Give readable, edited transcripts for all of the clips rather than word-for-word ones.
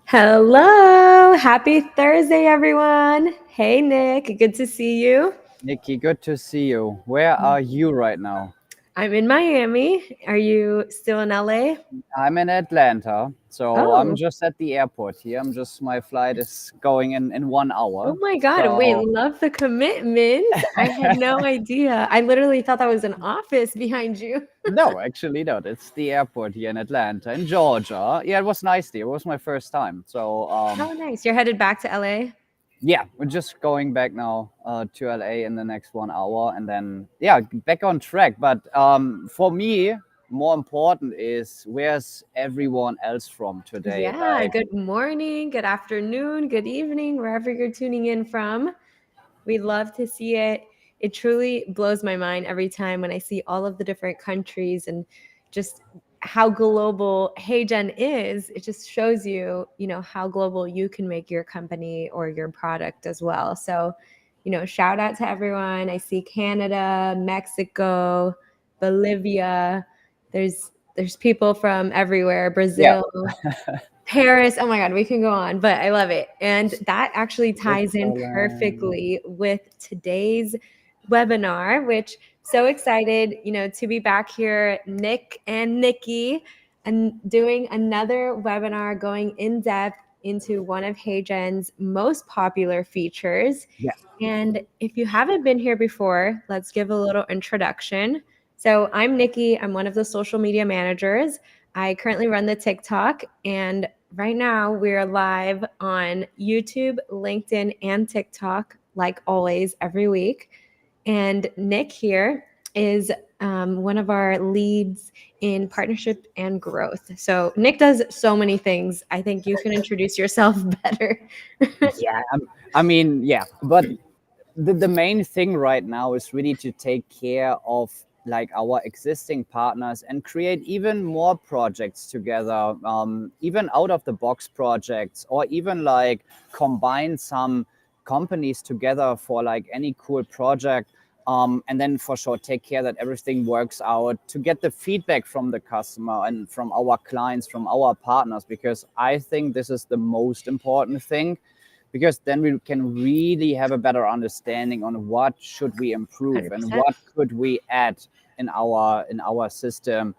Hello. Happy Thursday, everyone. Hey, Nick. Good to see you. Nikki, good to see you. Where are you right now? I'm in Miami. Are you still in LA? I'm in Atlanta, so I'm Oh, just at the airport here. My flight is going in 1 hour. oh my God. Wait, So love the commitment. I had no idea. I literally thought that was an office behind you. no, actually not. It's the airport here in Atlanta, in Georgia. Yeah, it was nice there. It was my first time. So Oh, nice. You're headed back to LA? yeah, we're just going back now to LA in the next 1 hour, and then yeah, back on track. But for me, more important is where's everyone else from today? Yeah. Like, Good morning, good afternoon, good evening, wherever you're tuning in from. We love to see it. It truly blows my mind every time when I see all of the different countries and just how global HeyGen is. It just shows you, how global you can make your company or your product as well. So, shout out to everyone. I see Canada, Mexico, Bolivia. There's people from everywhere, yeah. Brazil. Paris, oh my God, we can go on, but I love it. And that actually ties in Switzerland. perfectly with today's webinar, which so excited, to be back here, Nick and Nikki, and doing another webinar going in depth into one of HeyGen's most popular features. Yeah. And if you haven't been here before, let's give a little introduction. So I'm Nikki. I'm one of the social media managers. I currently run the TikTok, and right now we're live on YouTube, LinkedIn, and TikTok, like always, every week. And Nick here is one of our leads in partnership and growth. So Nick does so many things. I think you can introduce yourself better. Yeah. I mean, yeah. But the main thing right now is really to take care of like our existing partners and create even more projects together, even out of the box projects, or even like combine some companies together for like any cool project. And then for sure take care that everything works out, to get the feedback from the customer and from our clients, from our partners, because I think this is the most important thing, because then we can really have a better understanding on what should we improve and 100%. what could we add in our system,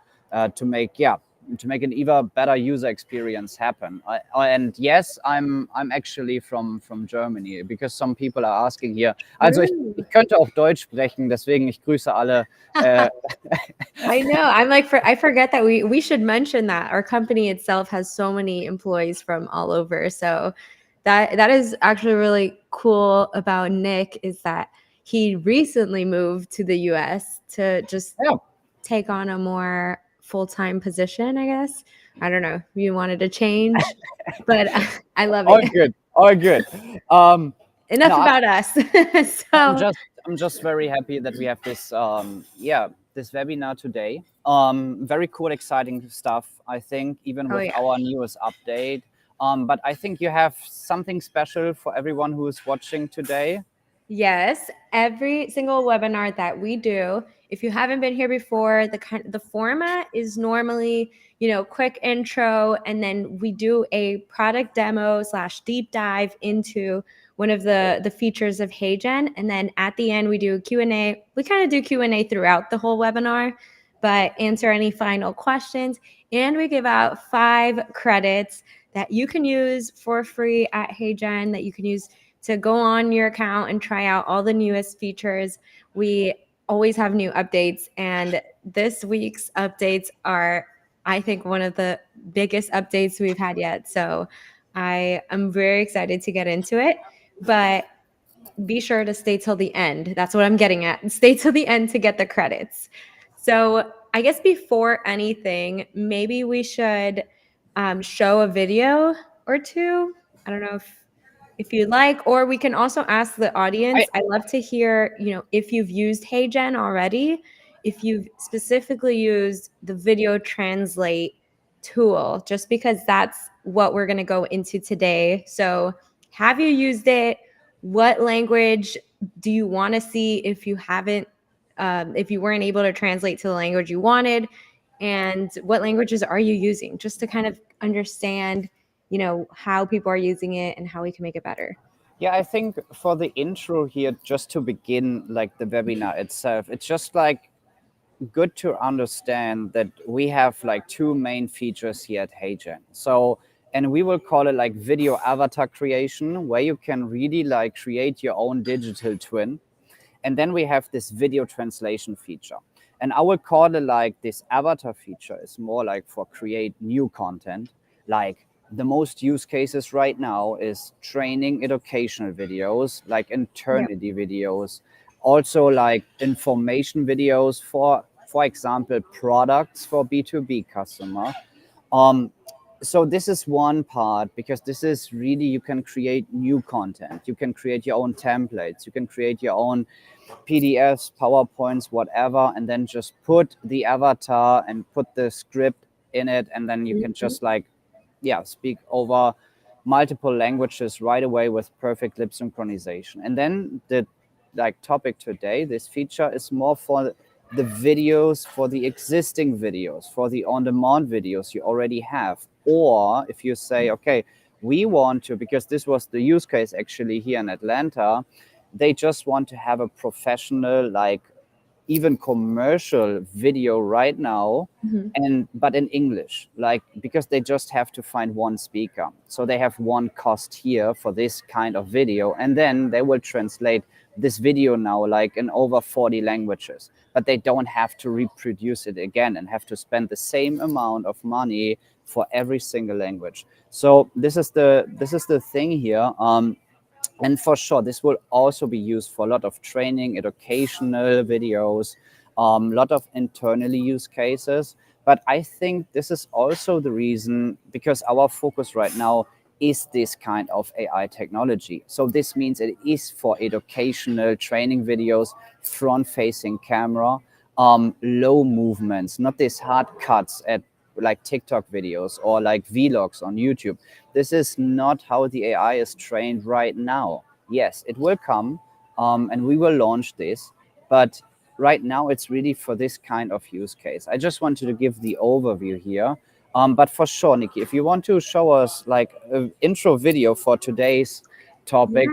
to make an even better user experience happen. And yes, I'm actually from Germany, because some people are asking here. Also ich könnte auch Deutsch sprechen, deswegen ich grüße alle. I know. I forget that we should mention that our company itself has so many employees from all over. So that is actually really cool about Nick, is that he recently moved to the US to just Yeah, take on a more full-time position, I guess. I don't know if you wanted to change, but I love all it. good, all good. Um, no, Enough about us. I'm So, just I'm just very happy that we have this this webinar today. Very cool, exciting stuff. I think even oh with yeah. our newest update. But I think you have something special for everyone who is watching today. Yes, every single webinar that we do, if you haven't been here before, the format is normally, quick intro, and then we do a product demo / deep dive into one of the features of HeyGen, and then at the end we do a Q&A. We kind of do Q&A throughout the whole webinar, but answer any final questions, and we give out 5 credits that you can use for free at HeyGen, that you can use to go on your account and try out all the newest features. We always have new updates, and this week's updates are, I think, one of the biggest updates we've had yet. So I am very excited to get into it, but be sure to stay till the end. That's what I'm getting at. Stay till the end to get the credits. So I guess before anything, maybe we should show a video or two. I don't know if you'd like, or we can also ask the I audience. I love to hear, if you've used HeyGen already, if you've specifically used the video translate tool, just because that's what we're going to go into today. So have you used it? What language do you want to see if you haven't, if you weren't able to translate to the language you wanted? And what languages are you using? Just to kind of understand how people are using it and how we can make it better. Yeah, I think for the intro here, just to begin like the webinar itself, it's just like good to understand that we have like two main features here at HeyGen. So, and we will call it like video avatar creation, where you can really like create your own digital twin. And then we have this video translation feature. And I would call it like this avatar feature is more like for create new content. Like the most use cases right now is training educational videos, like eternity videos, also like information videos for example, products for B2B customer. So this is one part, because this is really, you can create new content. You can create your own templates. You can create your own PDFs, PowerPoints, whatever, and then just put the avatar and put the script in it. And then you can just like, speak over multiple languages right away with perfect lip synchronization. And then the like topic today, this feature is more for the videos, for the existing videos, for the on-demand videos you already have. Or if you say, okay, we want to, because this was the use case actually here in Atlanta, they just want to have a professional, like even commercial video right now, but in English, like, because they just have to find one speaker. So they have one cost here for this kind of video, and then they will translate this video now like in over 40 languages, but they don't have to reproduce it again and have to spend the same amount of money for every single language. So this is the thing here. And for sure, this will also be used for a lot of training, educational videos, a lot of internally used cases. But I think this is also the reason, because our focus right now is this kind of AI technology. So this means it is for educational training videos, front-facing camera, low movements, not these hard cuts at like TikTok videos or like vlogs on YouTube. This is not how the AI is trained right now. Yes, it will come, and we will launch this, but right now it's really for this kind of use case. I just wanted to give the overview here. But for sure, Nikki, if you want to show us like an intro video for today's topic,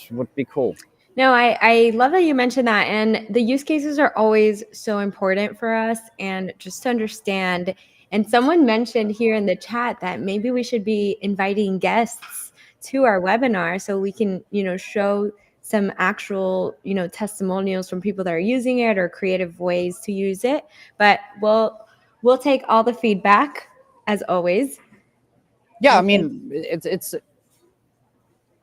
would be cool. No, I love that you mentioned that. And the use cases are always so important for us, and just to understand. And someone mentioned here in the chat that maybe we should be inviting guests to our webinar so we can, show some actual, testimonials from people that are using it or creative ways to use it. But we'll take all the feedback as always. Yeah, I mean, it's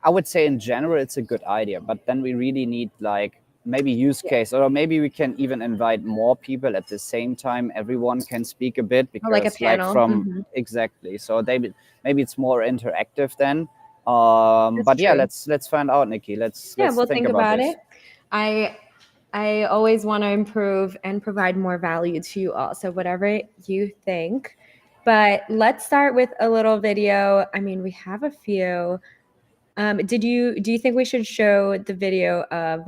I would say in general it's a good idea, but then we really need like maybe use case, or maybe we can even invite more people at the same time. Everyone can speak a bit, because like a panel. Exactly. So maybe it's more interactive then. But yeah, let's find out, Nikki. Let's we'll think about this. it. I always want to improve and provide more value to you all. So whatever you think. But let's start with a little video. I mean, we have a few. Do you think we should show the video of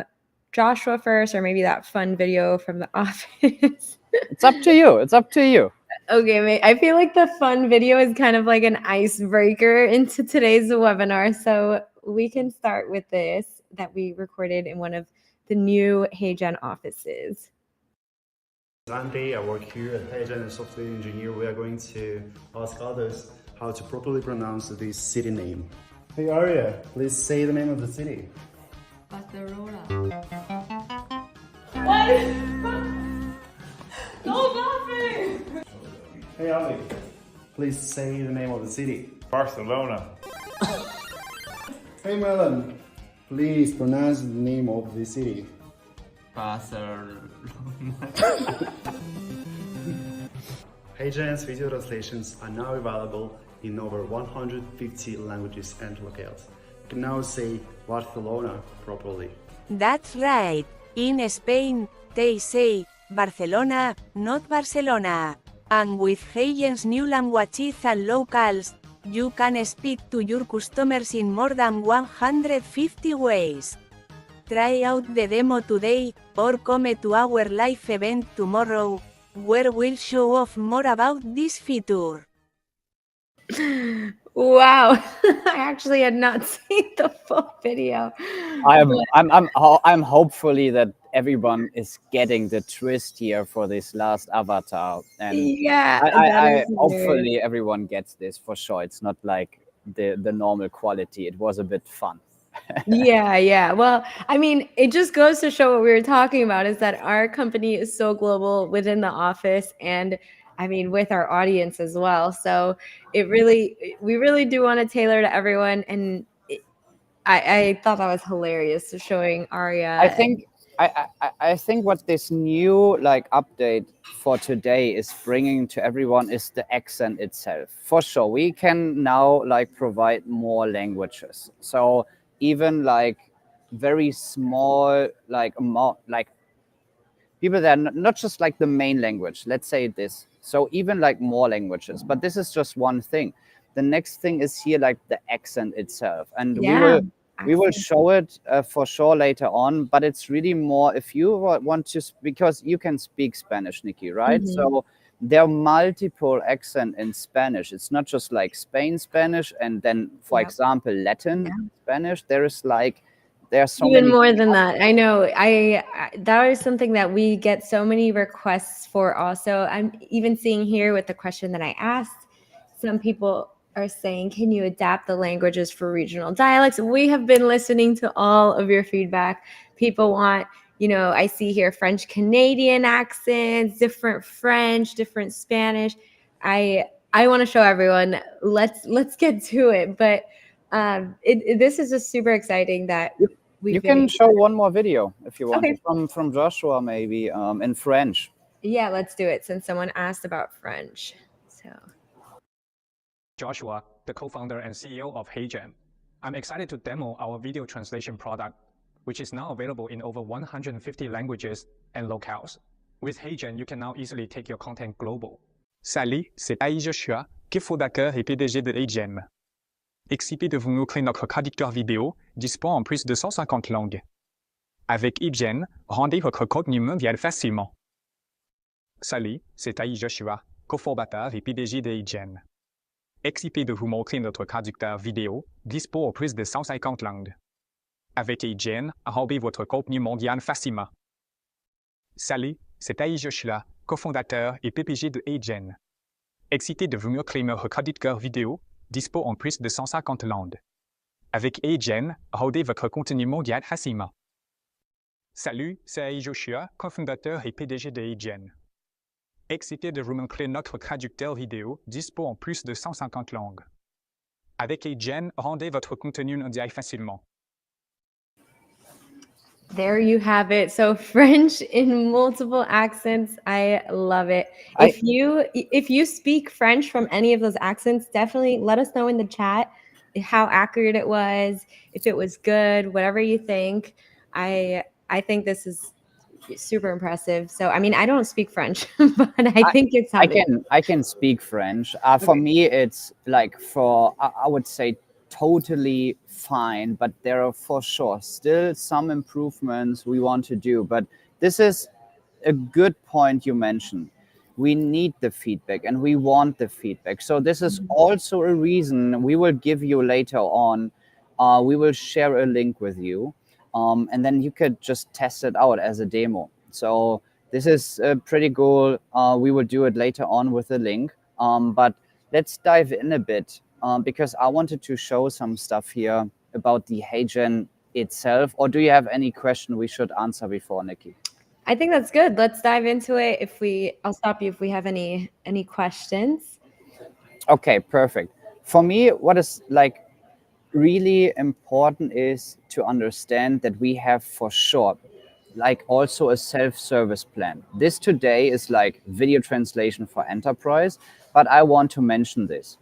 Joshua first, or maybe that fun video from the office? It's up to you. It's up to you. Okay, I feel like the fun video is kind of like an icebreaker into today's webinar. So we can start with this that we recorded in one of the new HeyGen offices. Andy, I work here at HeyGen as a software engineer. We are going to ask others how to properly pronounce this city name. Hey Arya, please say the name of the city. Barcelona. What? No laughing! Hey Ali, please say the name of the city. Barcelona. Hey Melon, please pronounce the name of the city. Barcelona. HeyGen's video translations are now available in over 150 languages and locales. You can now say Barcelona properly. That's right. In Spain, they say Barcelona, not Barcelona. And with HeyGen's new languages and locals, you can speak to your customers in more than 150 ways. Try out the demo today, or come to our live event tomorrow, where we'll show off more about this feature. Wow. I actually had not seen the full video. I'm hopefully that everyone is getting the twist here for this last avatar, and Yeah, that I is hilarious. hopefully everyone gets this for sure. It's not like the normal quality. It was a bit fun. Yeah, yeah. Well, I mean, it just goes to show what we were talking about is that our company is so global within the office and I mean with our audience as well. So we really do want to tailor to everyone. And I thought that was hilarious showing I Arya. think I think what this new like update for today is bringing to everyone is the accent itself. For sure, we can now like provide more languages. So even like very small like amount like people that are not just like the main language, let's say this, so even like more languages, but this is just one thing. The next thing is here like the accent itself, and Yeah. we will Accent. show it for sure later on, but it's really more if you want to because you can speak Spanish, Nikki, right? Mhm. So there are multiple accent in Spanish. It's not just like Spain Spanish and then for Yep. example Latin Yeah. Spanish. There are so Even many. more than that. I know. That is something that we get so many requests for also. I'm even seeing here with the question that I asked, some people are saying, can you adapt the languages for regional dialects? We have been listening to all of your feedback. People want, I see here French Canadian accents, different French, different Spanish. I want to show everyone. Let's get to it. But this is just super exciting that You we've been can able show one more video if you want Okay. from Joshua maybe in French. Yeah, let's do it since someone asked about French. So Joshua, the co-founder and CEO of HeyGen. I'm excited to demo our video translation product, which is now available in over 150 languages and locales. With HeyGen, you can now easily take your content global. Salut, c'est Joshua, cofondateur et PDG de HeyGen. Excité de vous montrer notre traducteur vidéo, dispo en plus de 150 langues. Avec HeyGen, rendez votre contenu mondial facilement. Salut, c'est Joshua, cofondateur et PDG de HeyGen. Excité de vous montrer notre traducteur vidéo, dispo en plus de 150 langues. Avec HeyGen, rendez votre contenu mondial facilement. Salut, c'est Joshua, cofondateur et PPG de HeyGen. Excité de vous montrer notre traducteur vidéo, dispo en plus de 150 langues. Avec HeyGen, rendez votre contenu mondial facilement. Salut, c'est Joshua, cofondateur et PDG de HeyGen. Excité de vous montrer notre traducteur vidéo, dispo en plus de 150 langues. Avec HeyGen, rendez votre contenu mondial facilement. there you have it. So French in multiple accents. I love it. If you speak French from any of those accents, definitely let us know in the chat how accurate it was, if it was good, whatever you think. I think this is super impressive. So I mean, I don't speak French, but I think it's how I can speak French. For me, it's like I would say totally fine, but there are for sure still some improvements we want to do. But this is a good point you mentioned. We need the feedback and we want the feedback. So this is also a reason we will give you later on. We will share a link with you, and then you could just test it out as a demo. So this is pretty cool. We will do it later on with the link. But let's dive in a bit because I wanted to show some stuff here about the HeyGen itself. Or do you have any question we should answer before, Nikki? I think that's good. Let's dive into it. I'll stop you if we have any questions. Okay, perfect. For me, what is like really important is to understand that we have for sure like also a self-service plan. This today is like video translation for enterprise, but I want to mention this.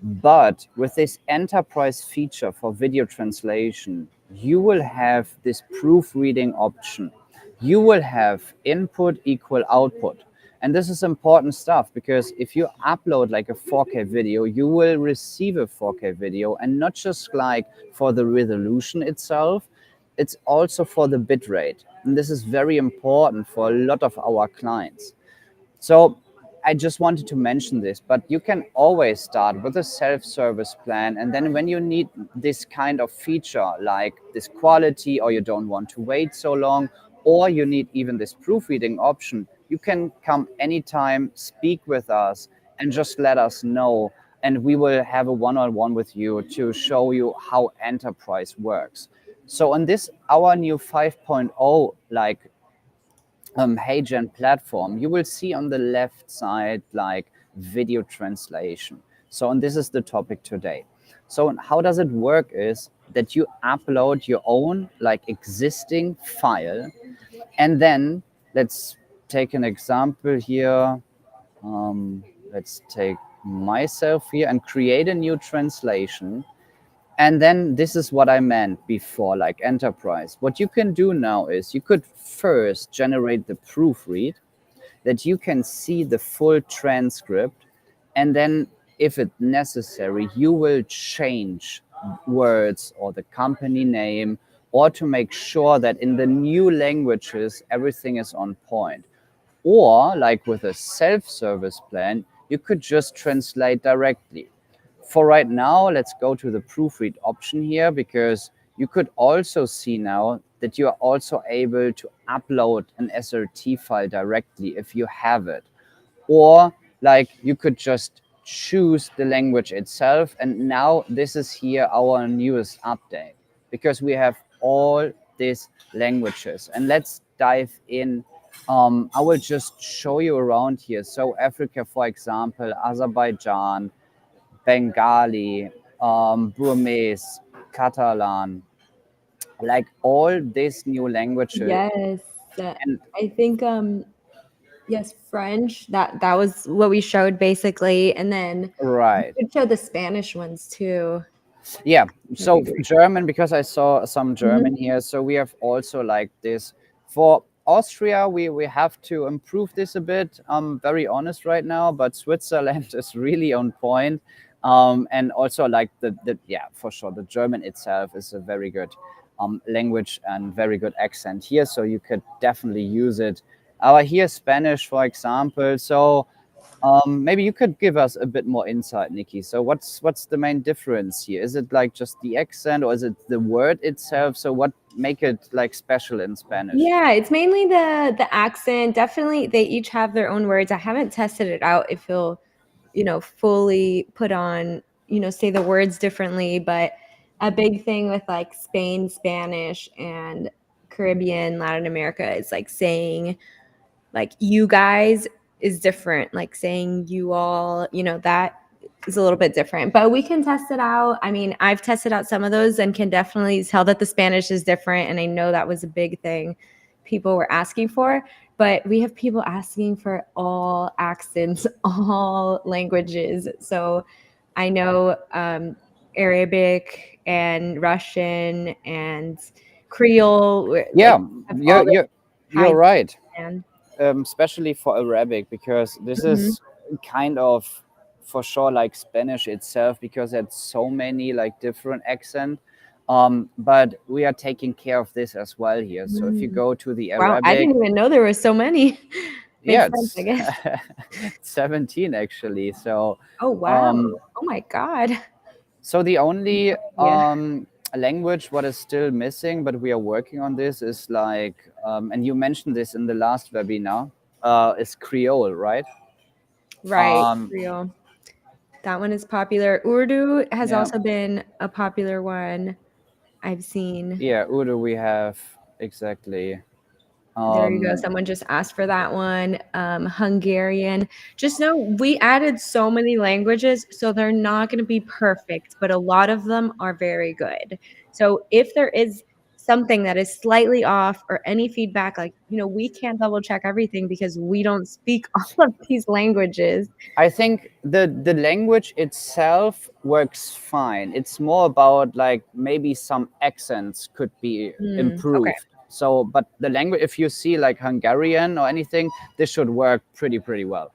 But with this enterprise feature for video translation, you will have this proofreading option. You will have input equal output. And this is important stuff because if you upload like a 4K video, you will receive a 4K video, and not just like for the resolution itself, it's also for the bitrate. And this is very important for a lot of our clients. So I just wanted to mention this, but you can always start with a self-service plan. And then when you need this kind of feature, like this quality, or you don't want to wait so long, or you need even this proofreading option, you can come anytime, speak with us, and just let us know. And we will have a one-on-one with you to show you how enterprise works. So on this, our new 5.0, like HeyGen platform, you will see on the left side like video translation. So, and this is the topic today. So how does it work is that you upload your own like existing file, and then let's take an example here. Let's take myself here and create a new translation. And then this is what I meant before, like enterprise. What you can do now is you could first generate the proofread that you can see the full transcript. And then if it's necessary, you will change words or the company name, or to make sure that in the new languages, everything is on point. Or like with a self-service plan, you could just translate directly. For right now, let's go to the proofread option here, because you could also see now that you are also able to upload an SRT file directly if you have it. Or like you could just choose the language itself. And now this is here our newest update, because we have all these languages. And let's dive in. I will just show you around here. So Africa, for example, Azerbaijan, Bengali, Burmese, Catalan, like all these new languages. Yes. And I think yes, French. That was what we showed basically, and then right. we could show the Spanish ones too. Yeah. So German, because I saw some German here. So we have also like this for Austria. We have to improve this a bit. I'm very honest right now, but Switzerland is really on point. And also like the yeah, for sure, the German itself is a very good language and very good accent here. So you could definitely use it. Here Spanish, for example. So maybe you could give us a bit more insight, Nikki. So what's the main difference here? Is it like just the accent, or is it the word itself? So what make it like special in Spanish? Yeah, it's mainly the accent. Definitely, they each have their own words. I haven't tested it out if you'll, fully put on, say the words differently. But a big thing with like Spain, Spanish, and Caribbean, Latin America is like saying like you guys is different. Like saying you all, that is a little bit different. But we can test it out. I mean, I've tested out some of those and can definitely tell that the Spanish is different. And I know that was a big thing people were asking for. But we have people asking for all accents, all languages. So I know Arabic and Russian and Creole. Yeah, like, you're right. and Especially for Arabic, because this is kind of for sure like Spanish itself, because it's so many like different accent. But we are taking care of this as well here. So if you go to the wow, Arabic, I didn't even know there were so many. yeah, Makes sense, I guess. 17 actually. So Oh wow! Oh my God! so the only Yeah. language what is still missing, but we are working on this, is like and you mentioned this in the last webinar, is Creole, right? Right, Creole. That one is popular. Urdu has Yeah. also been a popular one I've seen. Yeah, Urdu we have, exactly. There you go. Someone just asked for that one. Hungarian. Just know we added so many languages, so they're not going to be perfect, but a lot of them are very good. So if there is something that is slightly off or any feedback, like, we can't double check everything because we don't speak all of these languages. I think the language itself works fine. It's more about like maybe some accents could be improved. Okay. So, but the language, if you see like Hungarian or anything, this should work pretty well.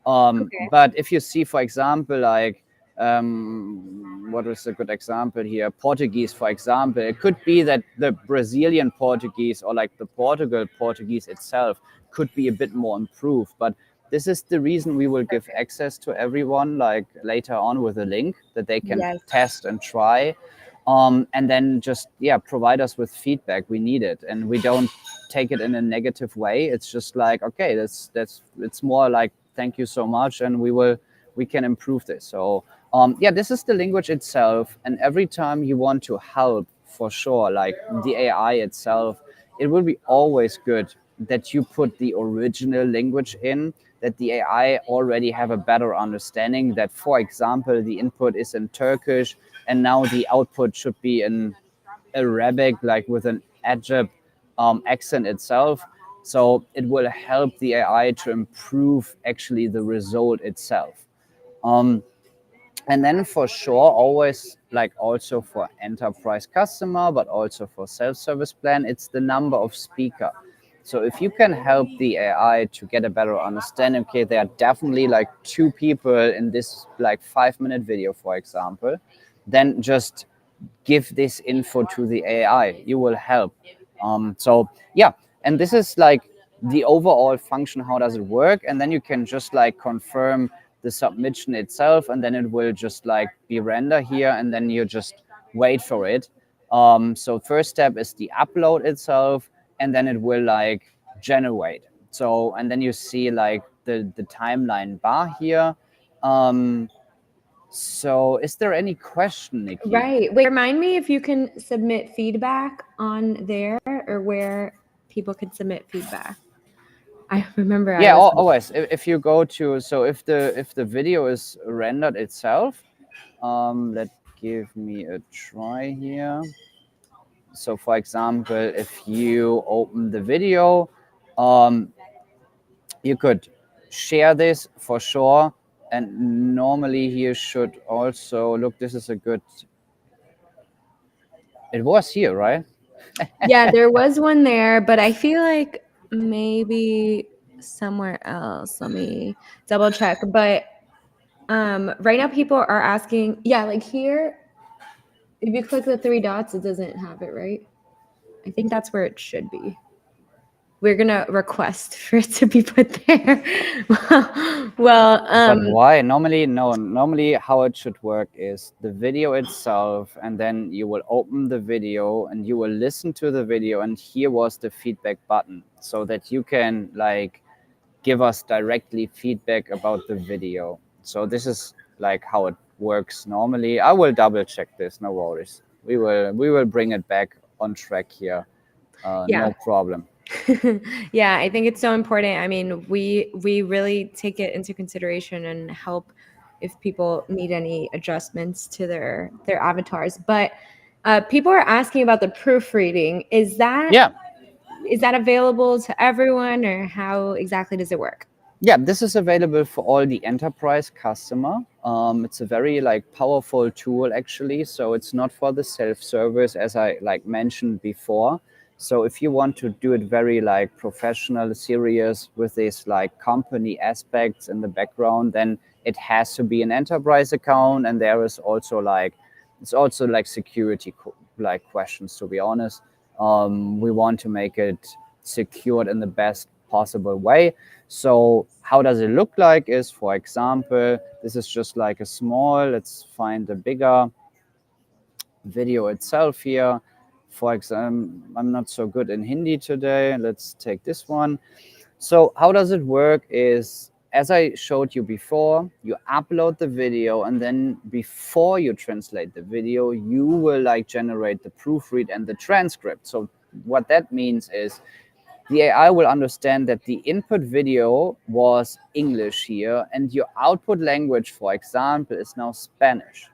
Okay. But if you see, for example, like what is a good example here? Portuguese, for example. It could be that the Brazilian Portuguese or like the Portugal Portuguese itself could be a bit more improved. But This is the reason we will give access to everyone, like later on with a link that they can Yes. test and try. And then just, yeah, provide us with feedback. We need it. And we don't take it in a negative way. It's just like, okay, it's more like, thank you so much. And we can improve this. So yeah, this is the language itself. And every time you want to help, for sure, like the AI itself, it will be always good that you put the original language in, that the AI already have a better understanding that, for example, the input is in Turkish and now the output should be in Arabic, like with an Egypt accent itself. So it will help the AI to improve actually the result itself. And then for sure, always, like also for enterprise customer, but also for self-service plan, it's the number of speaker. So if you can help the AI to get a better understanding, okay, there are definitely like 2 people in this like 5-minute video, for example, then just give this info to the AI. You will help. So yeah, and this is like the overall function. How does it work? And then you can just like confirm the submission itself, and then it will just like be render here, and then you just wait for it. So first step is the upload itself, and then it will like generate. So, and then you see like the timeline bar here. So is there any question, Nikki? Right. Wait, remind me if you can submit feedback on there, or where people can submit feedback. I remember. Yeah, always. If you go to, so if the video is rendered itself, let give me a try here. So for example, if you open the video, you could share this for sure. And normally here should also look, this is a good, it was here, right? Yeah, there was one there, but I feel like maybe somewhere else. Let me double check. But right now people are asking, yeah, like here, if you click the 3 dots, it doesn't have it, right? I think that's where it should be. We're gonna request for it to be put there. Well, but why? Normally how it should work is the video itself, and then you will open the video and you will listen to the video, and here was the feedback button, so that you can like give us directly feedback about the video. So this is like how it works normally. I will double check this, no worries. We will bring it back on track here. Yeah. No problem. Yeah, I think it's so important. I mean, we really take it into consideration and help if people need any adjustments to their avatars. But people are asking about the proofreading. Is that available to everyone, or how exactly does it work? Yeah, this is available for all the enterprise customer. It's a very like powerful tool actually. So it's not for the self-service, as I like mentioned before. So if you want to do it very like professional, serious with this like company aspects in the background, then it has to be an enterprise account. And there is also like, it's also like security like questions, to be honest. We want to make it secured in the best possible way. So how does it look like is, for example, this is just like a small, let's find a bigger video itself here. For example, I'm not so good in Hindi today. Let's take this one. So how does it work is, as I showed you before, you upload the video, and then before you translate the video, you will like generate the proofread and the transcript. So what that means is the AI will understand that the input video was English here, and your output language, for example, is now Spanish.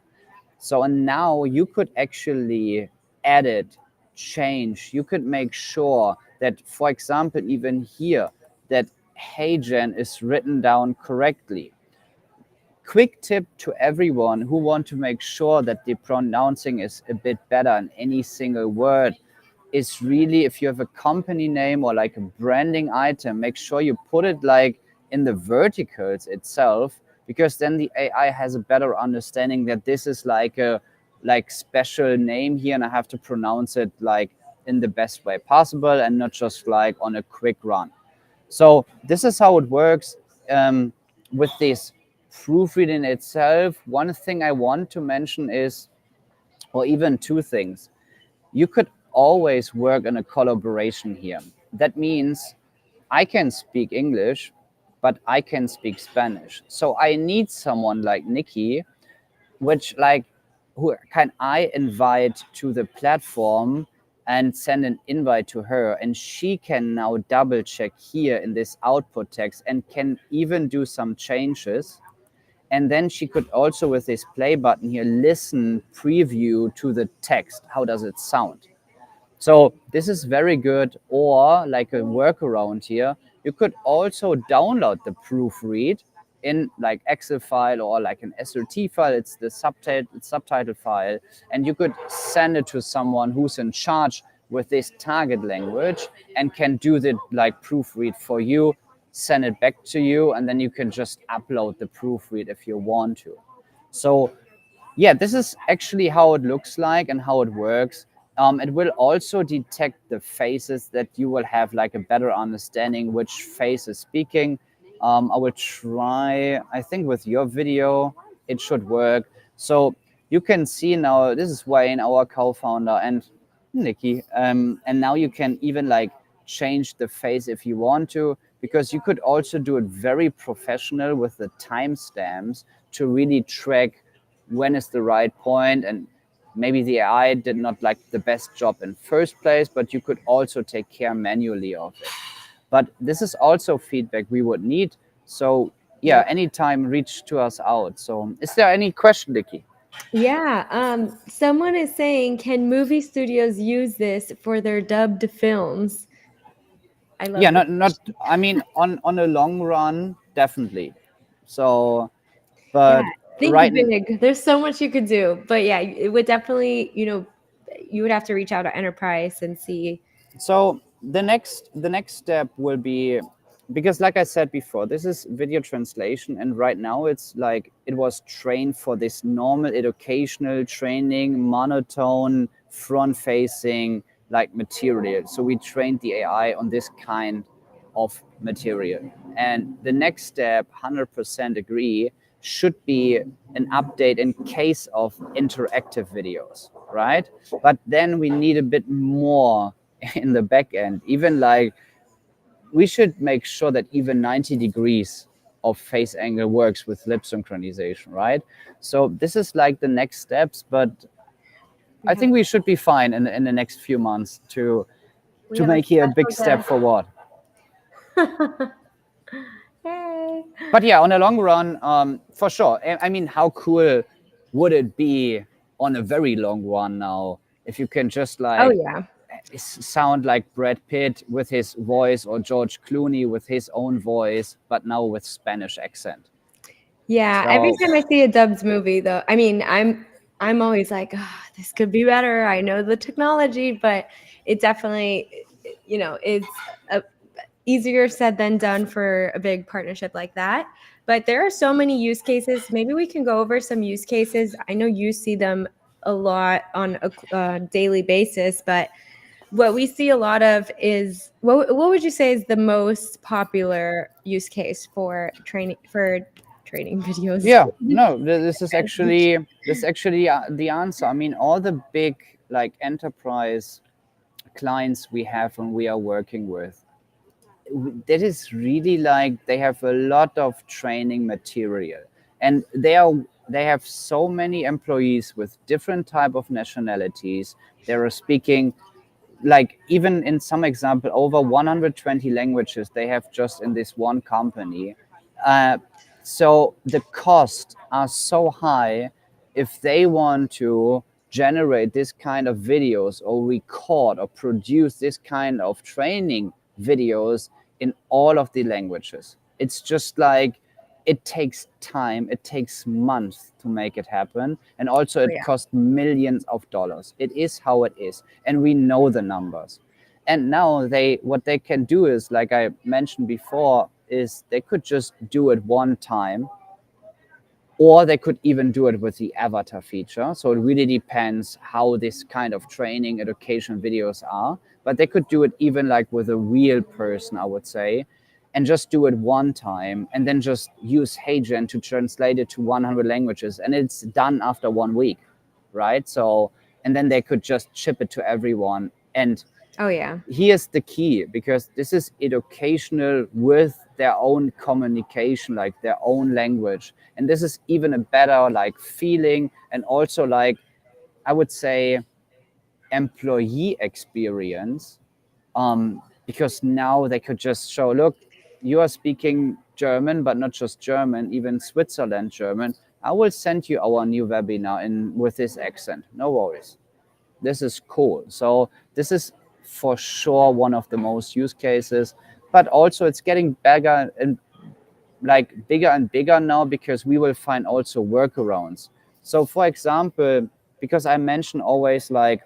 So, and now you could actually edit, change. You could make sure that, for example, even here, that HeyGen is written down correctly. Quick tip to everyone who want to make sure that the pronouncing is a bit better in any single word is really, if you have a company name or like a branding item, make sure you put it like in the verticals itself, because then the AI has a better understanding that this is like a special name here, and I have to pronounce it like in the best way possible and not just like on a quick run. So this is how it works. with this proofreading itself, one thing I want to mention is, or even two things, you could always work in a collaboration here. That means I can speak English, but I can speak Spanish. So I need someone like Nikki, which like, who can I invite to the platform and send an invite to her, and she can now double check here in this output text and can even do some changes. And then she could also, with this play button here, listen, preview to the text. How does it sound? So this is very good. Or like a workaround here, you could also download the proofread in like Excel file or like an SRT file. It's the subtitle file, and you could send it to someone who's in charge with this target language and can do the like proofread for you, send it back to you, and then you can just upload the proofread if you want to. So yeah, this is actually how it looks like and how it works. It will also detect the faces that you will have like a better understanding which face is speaking. I will try, I think with your video, it should work. So you can see now, this is Wayne, our co-founder, and Nikki. And now you can even like change the face if you want to, because you could also do it very professional with the timestamps to really track when is the right point. And maybe the AI did not like the best job in first place, but you could also take care manually of it. But this is also feedback we would need. So yeah, anytime reach to us out. So is there any question, Nikki? Yeah, someone is saying, can movie studios use this for their dubbed films? I love Yeah, this. not I mean, on a long run, definitely. So, Yeah, but think right big. There's so much you could do, but yeah, it would definitely, you would have to reach out to enterprise and see. So the next step will be, because like I said before, this is video translation, and right now it's like it was trained for this normal educational training, monotone, front facing like material. So we trained the AI on this kind of material. And the next step, 100% agree, should be an update in case of interactive videos, right? But then we need a bit more in the back end. Even like, we should make sure that even 90 degrees of face angle works with lip synchronization, right? So this is like the next steps, but I think we should be fine in the next few months to have make here a big special step guest. forward. Hey. But yeah, on a long run, for sure. I mean, how cool would it be on a very long run now if you can just like Oh yeah. sound like Brad Pitt with his voice, or George Clooney with his own voice, but now with Spanish accent. Yeah, So, every time I see a dubbed movie, though, I mean, I'm always like, this could be better. I know the technology, but it definitely, it's easier said than done for a big partnership like that. But there are so many use cases. Maybe we can go over some use cases. I know you see them a lot on a daily basis, but what we see a lot of is, what would you say is the most popular use case for training videos? yeah, no, this is actually the answer. I mean, all the big like enterprise clients we have and we are working with, that is really like, they have a lot of training material, and they have so many employees with different type of nationalities. They are speaking, like, even in some example, over 120 languages they have just in this one company. So the costs are so high. If they want to generate this kind of videos or record or produce this kind of training videos in all of the languages, it's just like, it takes time, it takes months to make it happen, and also it costs millions of dollars. It is how it is, and we know the numbers. And now what they can do is, like I mentioned before, is they could just do it one time, or they could even do it with the avatar feature. So it really depends how this kind of training education videos are, but they could do it even like with a real person, I would say. and just do it one time, and then just use HeyGen to translate it to 100 languages, and it's done after 1 week, right? So, and then they could just ship it to everyone. And Oh yeah. here's the key, because this is educational with their own communication, like their own language. And this is even a better like feeling, and also like, I would say, employee experience, because now they could just show, look, you are speaking German, but not just German, even Switzerland German. I will send you our new webinar in with this accent. No worries. This is cool. So this is for sure one of the most use cases, but also it's getting bigger and like bigger and bigger now, because we will find also workarounds. So for example, because I mention always like,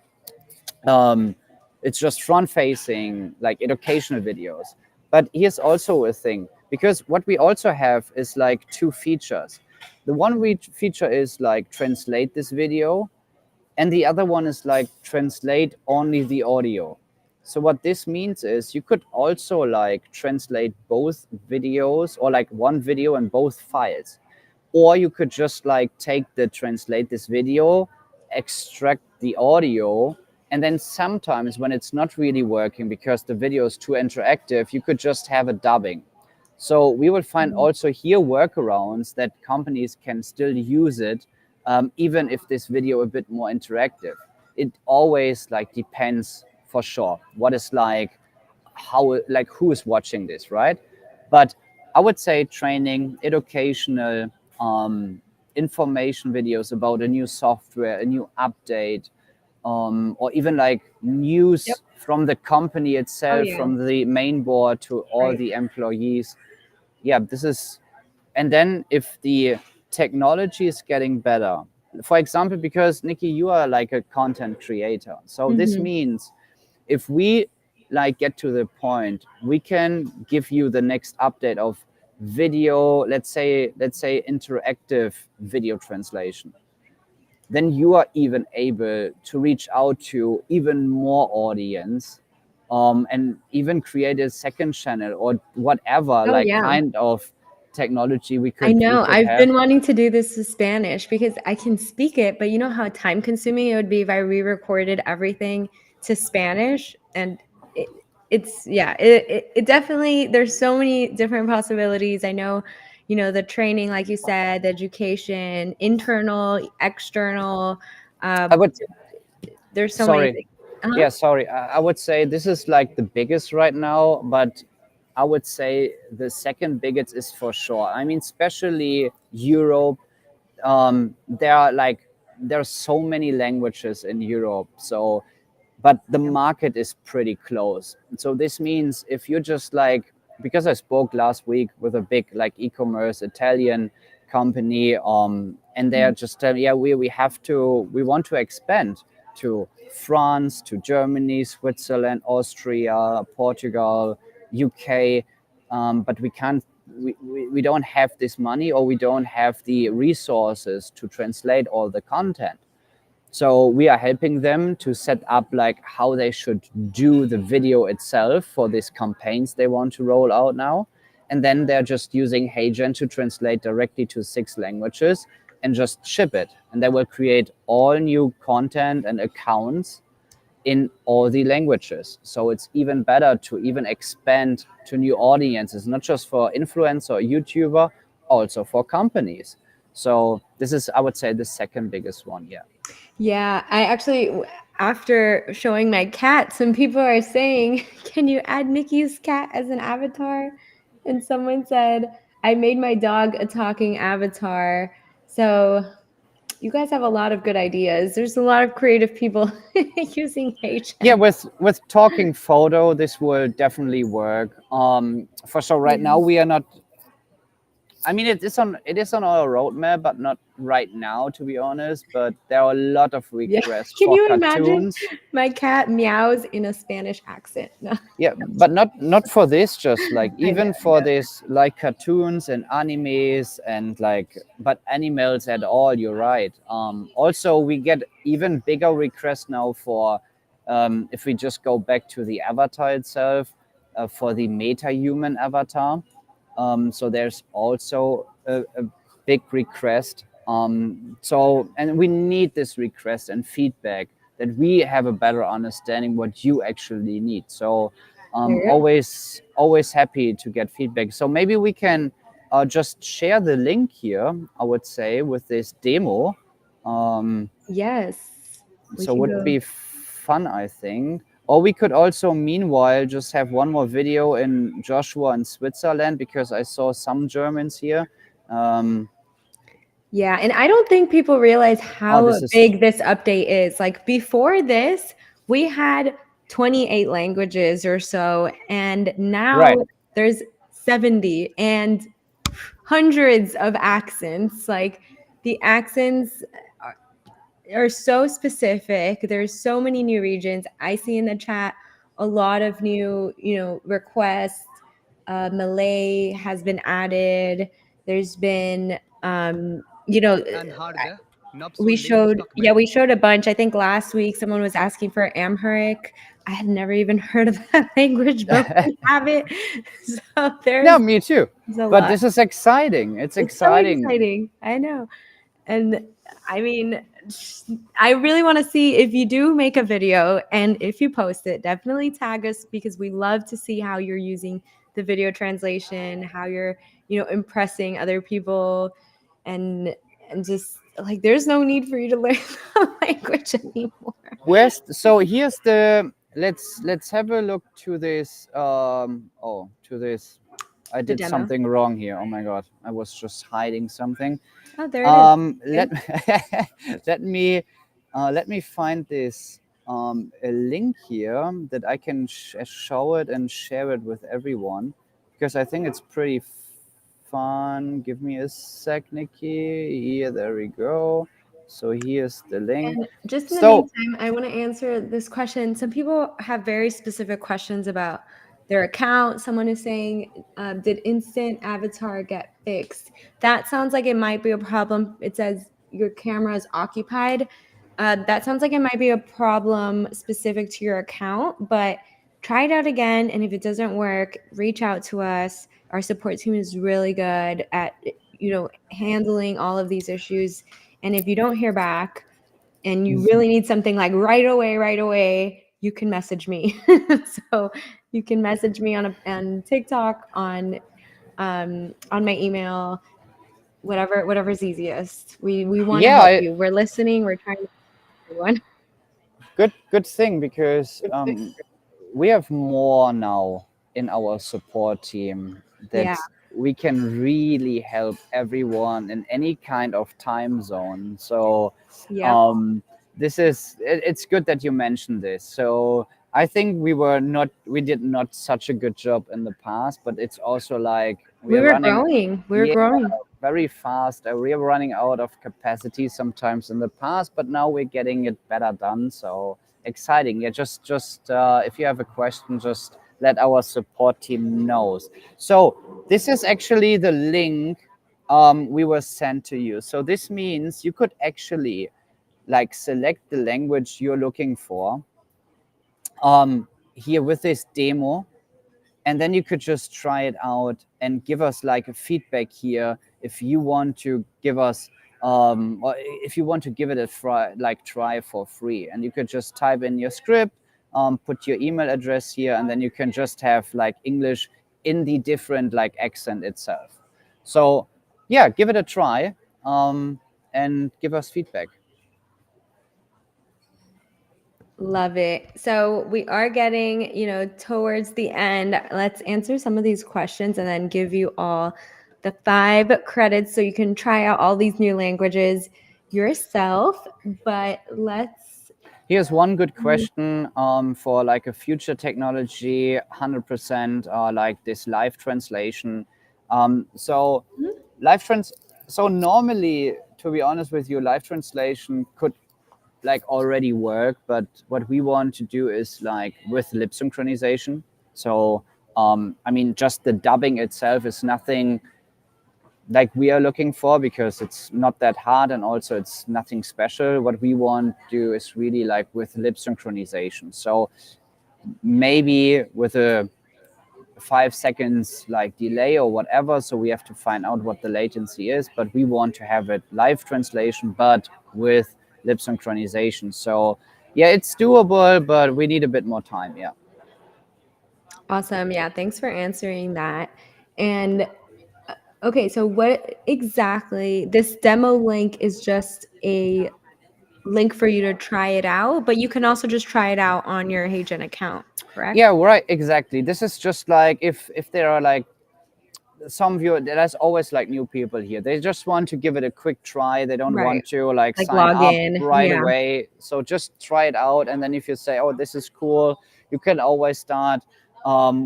it's just front facing, like educational videos. But here's also a thing, because what we also have is like 2 features. The one feature is like translate this video, and the other one is like translate only the audio. So what this means is you could also like translate both videos, or like one video and both files. Or you could just like take the translate this video, extract the audio, and then sometimes when it's not really working because the video is too interactive, you could just have a dubbing. So we will find also here workarounds that companies can still use it, even if this video a bit more interactive. It always like depends for sure what is like, how, like who is watching this, right? But I would say training, educational, information videos about a new software, a new update, or even like news from the company itself, from the main board to all the employees. Yeah, this is, and then if the technology is getting better, for example, because Nikki, you are like a content creator. So this means if we like get to the point, we can give you the next update of video, let's say interactive video translation. Then you are even able to reach out to even more audience, and even create a second channel or whatever, kind of technology we could. I know. I've have. been wanting to do this with Spanish because I can speak it, but you know how time consuming it would be if I re-recorded everything to Spanish. And it definitely, there's so many different possibilities. I know, you know, the training, like you said, the education, internal, external. I would. There's so Sorry. many things. Yeah, sorry. I would say this is like the biggest right now, but I would say the second biggest is for sure. I mean, especially Europe. There are so many languages in Europe. So, but the market is pretty close. So this means if you're just like, because I spoke last week with a big like e-commerce Italian company, and they're just telling, yeah, we want to expand to France, to Germany, Switzerland, Austria, Portugal, UK, but we can't. We don't have this money, or we don't have the resources to translate all the content. So we are helping them to set up like how they should do the video itself for these campaigns they want to roll out now. And then they're just using HeyGen to translate directly to 6 languages and just ship it. And they will create all new content and accounts in all the languages. So it's even better to even expand to new audiences, not just for influencer or YouTuber, also for companies. So this is, I would say, the second biggest one. Yeah. Yeah, I actually, after showing my cat, some people are saying, can you add Nikki's cat as an avatar? And someone said, I made my dog a talking avatar. So you guys have a lot of good ideas. There's a lot of creative people using HeyGen. Yeah, with talking photo, this will definitely work. For sure, right now we are not. I mean, it is on our roadmap, but not right now, to be honest. But there are a lot of requests Can for you cartoons. imagine my cat meows in a Spanish accent? No. Yeah, but not for this. Just like even for this, like cartoons and animes and like, but animals at all. You're right. Also, we get even bigger requests now for, if we just go back to the avatar itself. for the meta-human avatar. So there's also a big request. And we need this request and feedback that we have a better understanding what you actually need. So always happy to get feedback. So maybe we can just share the link here, I would say, with this demo. Yes. So would be fun, I think. Or we could also, meanwhile, just have one more video in Joshua in Switzerland, because I saw some Germans here. Yeah, and I don't think people realize how this is- big this update is. Like before this, we had 28 languages or so, and now Right. there's 70 and hundreds of accents. Like the accents are so specific. There's so many new regions. I see in the chat a lot of new, requests. Malay has been added. There's been, we showed a bunch. I think last week someone was asking for Amharic. I had never even heard of that language, but we have it. So there's Yeah, me too. a But lot. this is exciting. It's So exciting. exciting. I know. And I mean, I really want to see if you do make a video, and if you post it, definitely tag us, because we love to see how you're using the video translation, how you're, impressing other people, and just like there's no need for you to learn the language anymore. So here's the let's have a look to this. To this. I did demo. something wrong here. Oh my god, I was just hiding something. Oh, there it is. Let me find this a link here that I can show it and share it with everyone, because I think it's pretty fun. Give me a sec, Nikki. Here, there we go. So here's the link. And just in the meantime, I want to answer this question. Some people have very specific questions about their account. Someone is saying, did instant avatar get fixed? That sounds like it might be a problem. It says your camera is occupied. That sounds like it might be a problem specific to your account, but try it out again. And if it doesn't work, reach out to us. Our support team is really good at, handling all of these issues. And if you don't hear back and you really need something like right away, you can message me. So you can message me on TikTok, on my email, whatever's easiest. We want to help you. We're listening. We're trying to help everyone. Good thing, because we have more now in our support team that we can really help everyone in any kind of time zone. So it's good that you mentioned this. So I think we did not such a good job in the past, but it's also like we were growing very fast. We are running out of capacity sometimes in the past, but now we're getting it better done. So exciting. Yeah, just if you have a question, just let our support team knows. So this is actually the link we were sent to you. So this means you could actually like select the language you're looking for here with this demo, and then you could just try it out and give us like a feedback here if you want to give us or if you want to give it a try for free. And you could just type in your script, put your email address here, and then you can just have like English in the different like accent itself. So yeah, give it a try and give us feedback. Love it. So we are getting, towards the end. Let's answer some of these questions and then give you all the 5 credits so you can try out all these new languages yourself. But here's one good question for like a future technology, 100% like this live translation. So normally, to be honest with you, live translation could like already work, but what we want to do is like with lip synchronization. So I mean, just the dubbing itself is nothing like we are looking for, because it's not that hard, and also it's nothing special. What we want to do is really like with lip synchronization. So maybe with a 5 seconds like delay or whatever, so we have to find out what the latency is, but we want to have it live translation but with lip synchronization. So yeah, it's doable, but we need a bit more time. Yeah. Awesome. Yeah, thanks for answering that. And okay, so what exactly, this demo link is just a link for you to try it out, but you can also just try it out on your HeyGen account, correct? Yeah, right, exactly. This is just like if there are like some viewer, there's always like new people here, they just want to give it a quick try, they don't Right. want to like sign log up in. right Yeah. away. So just try it out, and then if you say, oh, this is cool, you can always start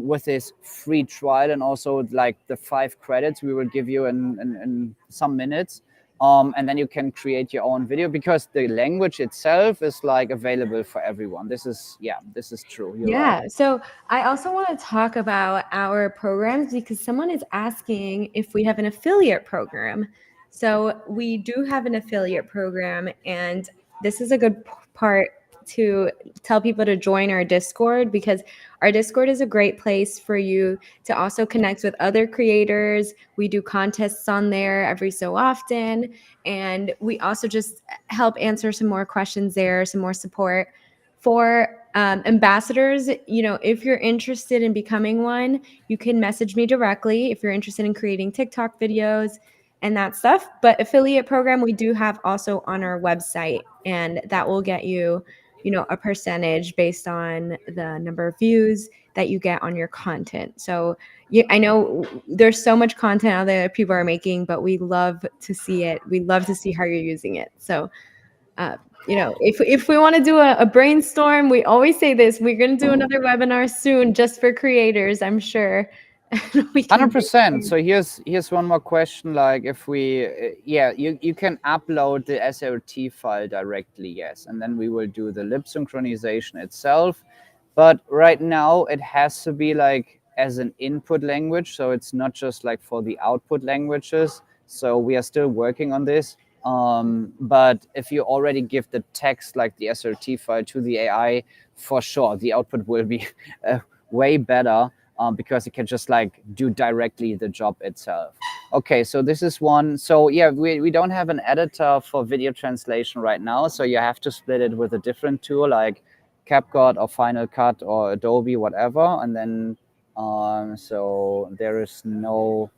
with this free trial, and also like the 5 credits we will give you in some minutes. And then you can create your own video, because the language itself is like available for everyone. This is true. You're right. Yeah. So I also want to talk about our programs, because someone is asking if we have an affiliate program. So we do have an affiliate program, and this is a good part to tell people to join our Discord, because our Discord is a great place for you to also connect with other creators. We do contests on there every so often, and we also just help answer some more questions there, some more support. For ambassadors, if you're interested in becoming one, you can message me directly if you're interested in creating TikTok videos and that stuff. But affiliate program, we do have also on our website, and that will get you, a percentage based on the number of views that you get on your content. So I know there's so much content out there that people are making, but we love to see it. We love to see how you're using it. So if we want to do a brainstorm, we always say this, we're going to do another webinar soon just for creators, I'm sure. We can 100%. So here's one more question. Like if we, you can upload the SRT file directly, yes, and then we will do the lip synchronization itself. But right now it has to be like as an input language, so it's not just like for the output languages. So we are still working on this. But if you already give the text, like the SRT file, to the AI, for sure the output will be way better. Because it can just like do directly the job itself. Okay, so this is one. So yeah, we don't have an editor for video translation right now, so you have to split it with a different tool like CapCut or Final Cut or Adobe, whatever. And then so there is no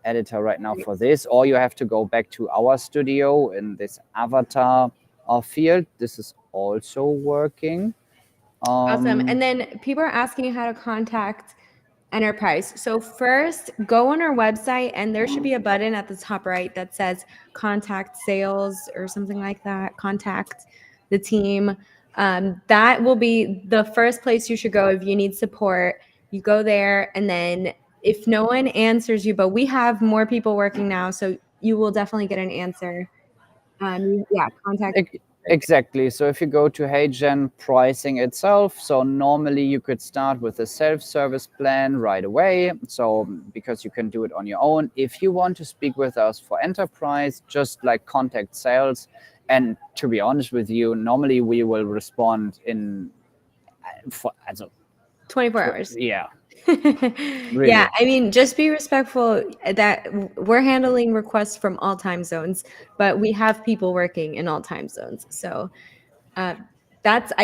editor right now for this, or you have to go back to our studio in this avatar field. This is also working. Awesome. And then people are asking how to contact enterprise. So first, go on our website, and there should be a button at the top right that says contact sales or something like that, contact the team. That will be the first place you should go if you need support. You go there, and then if no one answers you, but we have more people working now, so you will definitely get an answer. Contact. Exactly. So if you go to HeyGen pricing itself, so normally you could start with a self-service plan right away. So because you can do it on your own. If you want to speak with us for enterprise, just like contact sales. And to be honest with you, normally we will respond in 24 hours. Yeah. Really. Yeah, I mean, just be respectful that we're handling requests from all time zones, but we have people working in all time zones. So I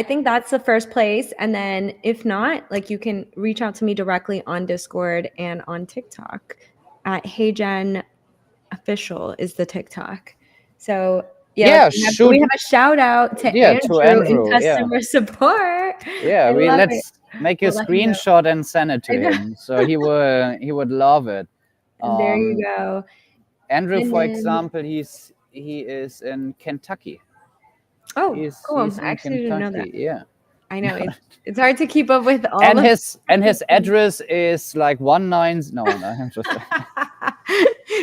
think that's the first place. And then if not, like, you can reach out to me directly on Discord and on TikTok at HeyGen Official is the TikTok. So we have a shout out to Andrew in customer support. Yeah, let's make a screenshot and send it to him. So he would love it. And there you go. Andrew, for example, he is in Kentucky. Oh, cool. I actually didn't know that. Yeah. I know it's hard to keep up with all. And his address is like 19. No, I'm just.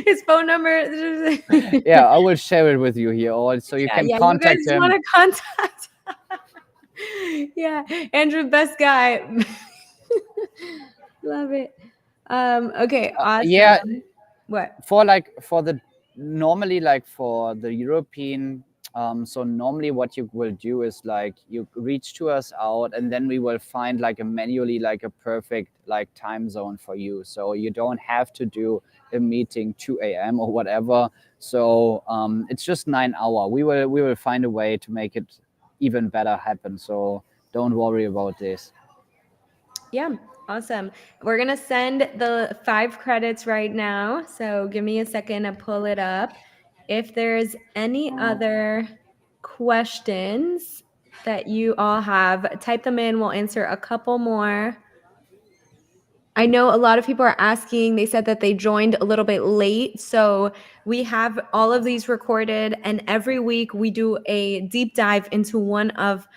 His phone number. Yeah, I will share it with you here, so you can contact him. Want to contact? Yeah, Andrew, best guy. Love it. Okay, awesome. Yeah. What? Normally, like for the European So normally what you will do is like you reach to us out, and then we will find like a manually like a perfect like time zone for you. So you don't have to do a meeting 2 a.m. or whatever. So it's just 9 hours. We will find a way to make it even better happen. So don't worry about this. Yeah, awesome. We're going to send the 5 credits right now. So give me a second to pull it up. If there's any other questions that you all have, type them in. We'll answer a couple more. I know a lot of people are asking, they said that they joined a little bit late. So we have all of these recorded, and every week we do a deep dive into one of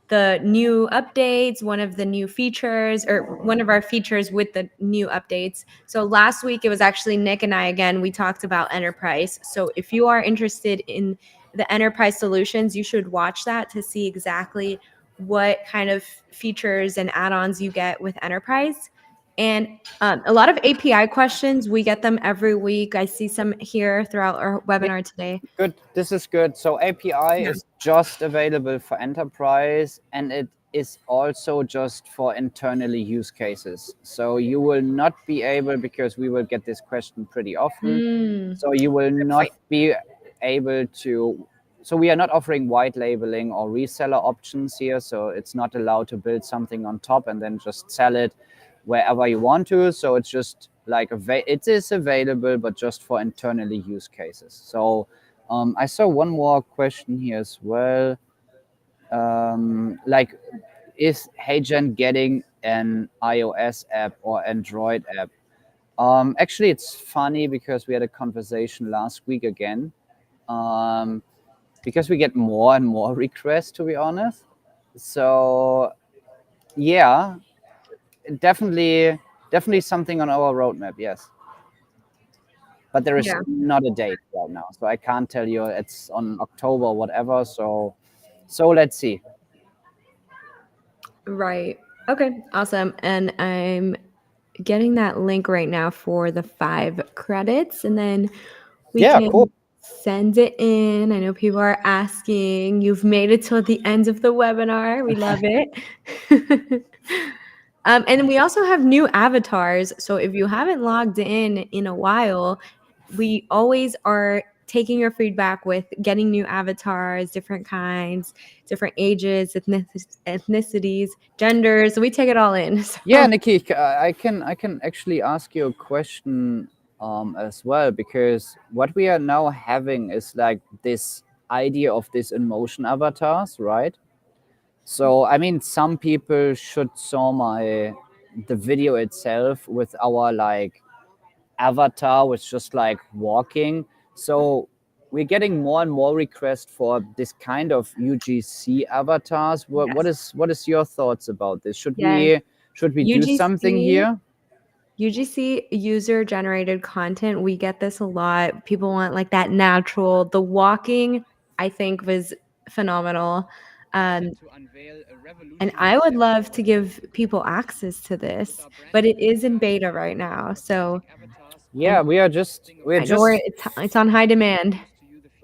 the new updates, one of the new features, or one of our features with the new updates. So last week it was actually Nick and I again, we talked about enterprise. So if you are interested in the enterprise solutions, you should watch that to see exactly what kind of features and add-ons you get with enterprise. And a lot of API questions, we get them every week. I see some here throughout our webinar today. Good. This is good. So API is just available for enterprise, and it is also just for internally use cases. So you will not be able, because we will get this question pretty often. So you will not be able to. So we are not offering white labeling or reseller options here. So it's not allowed to build something on top and then just sell it wherever you want to. So it's just like it is available, but just for internally use cases. So I saw one more question here as well. Like, is HeyGen getting an iOS app or Android app? Actually, it's funny because we had a conversation last week again. Because we get more and more requests, to be honest. So yeah, definitely something on our roadmap, yes. But there is not a date right now, so I can't tell you it's on October or whatever. So let's see. Right. Okay, awesome. And I'm getting that link right now for the 5 credits, and then we can cool. send it in. I know people are asking. You've made it till the end of the webinar. We love it. And we also have new avatars. So if you haven't logged in a while, we always are taking your feedback with getting new avatars, different kinds, different ages, ethnicities, genders. So we take it all in. So. Yeah, Nikki, I can actually ask you a question as well, because what we are now having is like this idea of this in motion avatars, right? So I mean, some people should saw the video itself with our like avatar was just like walking. So we're getting more and more requests for this kind of UGC avatars. What is your thoughts about this? Should we do something here? UGC, user generated content, we get this a lot. People want like that natural. The walking, I think, was phenomenal. And I would love to give people access to this, but it is in beta right now. So yeah, it's on high demand.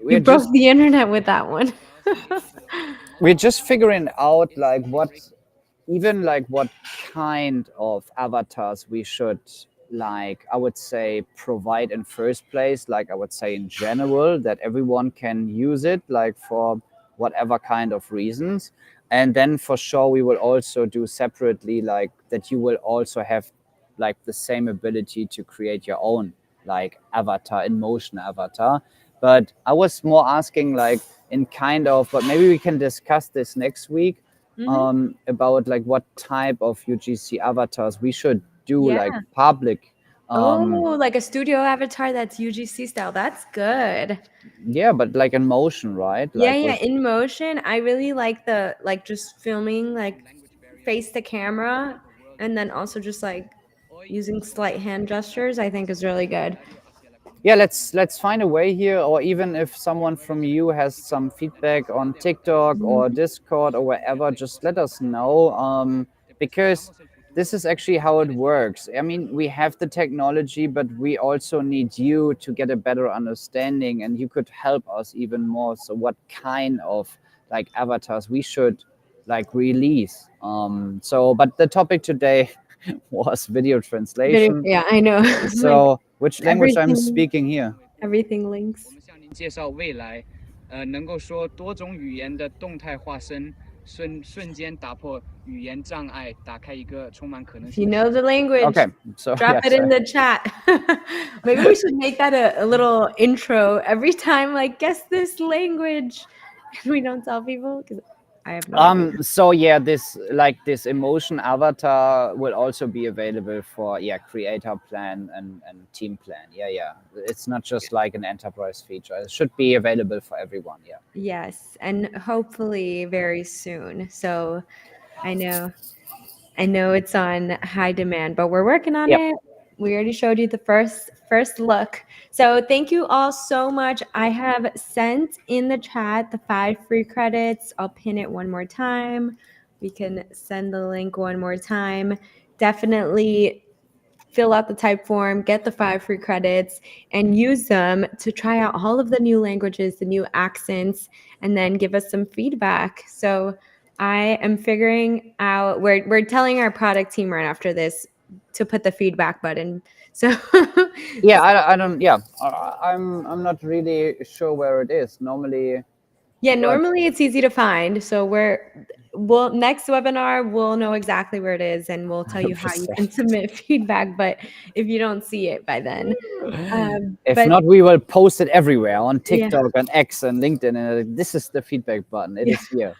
You broke the internet with that one. We're just figuring out like what kind of avatars we should, like, I would say, provide in first place. Like, I would say in general that everyone can use it, like, for whatever kind of reasons. And then for sure we will also do separately, like, that you will also have like the same ability to create your own like avatar, in motion avatar. But I was more asking like in kind of, but maybe we can discuss this next week. About like what type of UGC avatars we should do, like public. Like a studio avatar that's UGC style. That's good. Yeah, but like in motion, right? Like in motion. I really like the just filming like face to camera, and then also just like using slight hand gestures, I think is really good. Yeah, let's find a way here, or even if someone from you has some feedback on TikTok or Discord or wherever, just let us know. Because this is actually how it works. I mean, we have the technology, but we also need you to get a better understanding, and you could help us even more. So what kind of like avatars we should like release? But the topic today was video translation. Yeah, I know. So which language I'm everything- speaking here? Everything links. 我们向您介绍未来，能够说多种语言的动态化身，瞬间打破语言障碍，打开一个充满可能 You 性的。 know the language. Okay, so Drop it in the chat. Maybe we should make that a little intro every time, like guess this language. And we don't tell people because I have no idea. So yeah, this emotion avatar will also be available for creator plan and team plan. Yeah. It's not just like an enterprise feature. It should be available for everyone. Yeah. Yes, and hopefully very soon. So I know it's on high demand, but we're working on Yep. it. We already showed you the first look. So thank you all so much. I have sent in the chat the 5 free credits. I'll pin it one more time. We can send the link one more time. Definitely fill out the type form, get the 5 free credits, and use them to try out all of the new languages, the new accents, and then give us some feedback. So I am figuring out, we're telling our product team right after this to put the feedback button. So Yeah, I don't. Yeah, I'm not really sure where it is. Normally, yeah, normally it's easy to find. So we'll next webinar we'll know exactly where it is, and we'll tell you how you can submit feedback. But if you don't see it by then, if not, we will post it everywhere on Yeah. TikTok and X and LinkedIn. And this is the feedback button. It is here.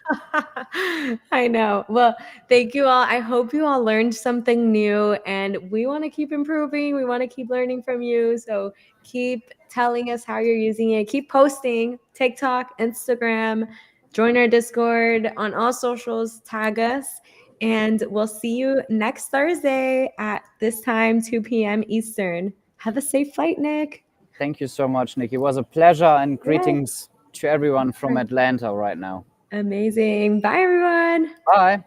I know. Well, thank you all. I hope you all learned something new, and we want to keep improving. We want to keep learning from you. So keep telling us how you're using it. Keep posting TikTok, Instagram, join our Discord on all socials, tag us, and we'll see you next Thursday at this time, 2 p.m. Eastern. Have a safe flight, Nick. Thank you so much, Nick. It was a pleasure, and greetings to everyone from Atlanta right now. Amazing. Bye, everyone. Bye.